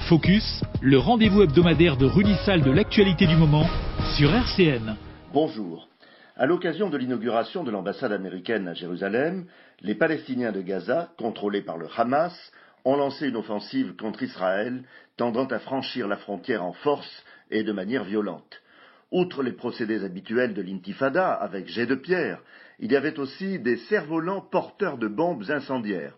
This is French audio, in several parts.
Focus, le rendez-vous hebdomadaire de Rudy Sall de l'actualité du moment sur RCN. Bonjour. À l'occasion de l'inauguration de l'ambassade américaine à Jérusalem, les Palestiniens de Gaza, contrôlés par le Hamas, ont lancé une offensive contre Israël, tendant à franchir la frontière en force et de manière violente. Outre les procédés habituels de l'intifada avec jets de pierre, il y avait aussi des cerfs-volants porteurs de bombes incendiaires.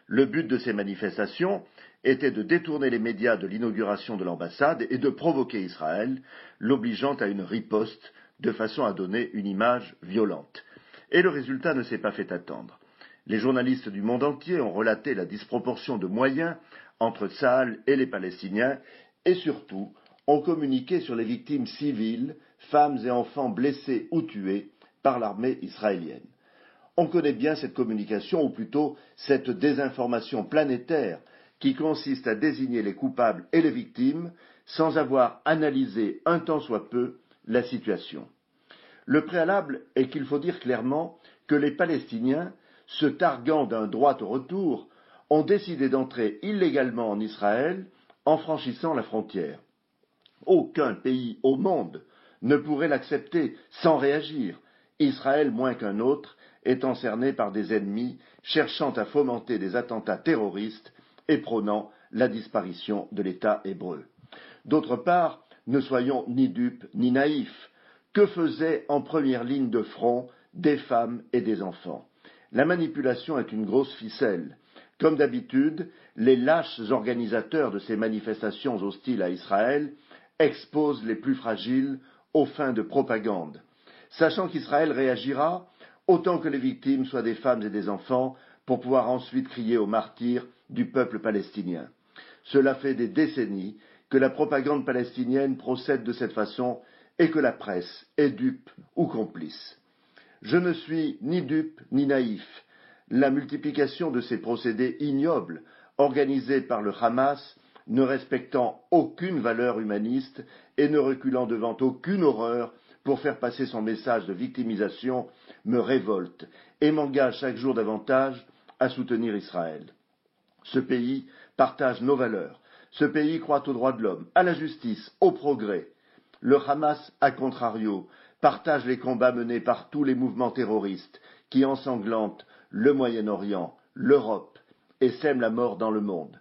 Le but de ces manifestations était de détourner les médias de l'inauguration de l'ambassade et de provoquer Israël, l'obligeant à une riposte de façon à donner une image violente. Et le résultat ne s'est pas fait attendre. Les journalistes du monde entier ont relaté la disproportion de moyens entre Tsahal et les Palestiniens et surtout ont communiqué sur les victimes civiles, femmes et enfants blessés ou tués par l'armée israélienne. On connaît bien cette communication, ou plutôt cette désinformation planétaire qui consiste à désigner les coupables et les victimes sans avoir analysé un tant soit peu la situation. Le préalable est qu'il faut dire clairement que les Palestiniens, se targuant d'un droit au retour, ont décidé d'entrer illégalement en Israël en franchissant la frontière. Aucun pays au monde ne pourrait l'accepter sans réagir, Israël moins qu'un autre étant cerné par des ennemis cherchant à fomenter des attentats terroristes et prônant la disparition de l'État hébreu. D'autre part, ne soyons ni dupes ni naïfs. Que faisaient en première ligne de front des femmes et des enfants? La manipulation est une grosse ficelle. Comme d'habitude, les lâches organisateurs de ces manifestations hostiles à Israël exposent les plus fragiles aux fins de propagande. Sachant qu'Israël réagira, autant que les victimes soient des femmes et des enfants, pour pouvoir ensuite crier aux martyrs du peuple palestinien. Cela fait des décennies que la propagande palestinienne procède de cette façon et que la presse est dupe ou complice. Je ne suis ni dupe ni naïf. La multiplication de ces procédés ignobles, organisés par le Hamas, ne respectant aucune valeur humaniste et ne reculant devant aucune horreur pour faire passer son message de victimisation, me révolte et m'engage chaque jour davantage à soutenir Israël. Ce pays partage nos valeurs. Ce pays croit aux droits de l'homme, à la justice, au progrès. Le Hamas, à contrario, partage les combats menés par tous les mouvements terroristes qui ensanglantent le Moyen-Orient, l'Europe et sèment la mort dans le monde.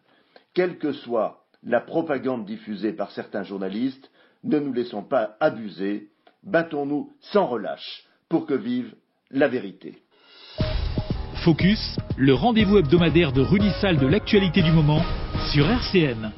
Quelle que soit la propagande diffusée par certains journalistes, ne nous laissons pas abuser, battons-nous sans relâche pour que vive la vérité. Focus, le rendez-vous hebdomadaire de Rudy Sall de l'actualité du moment sur RCN.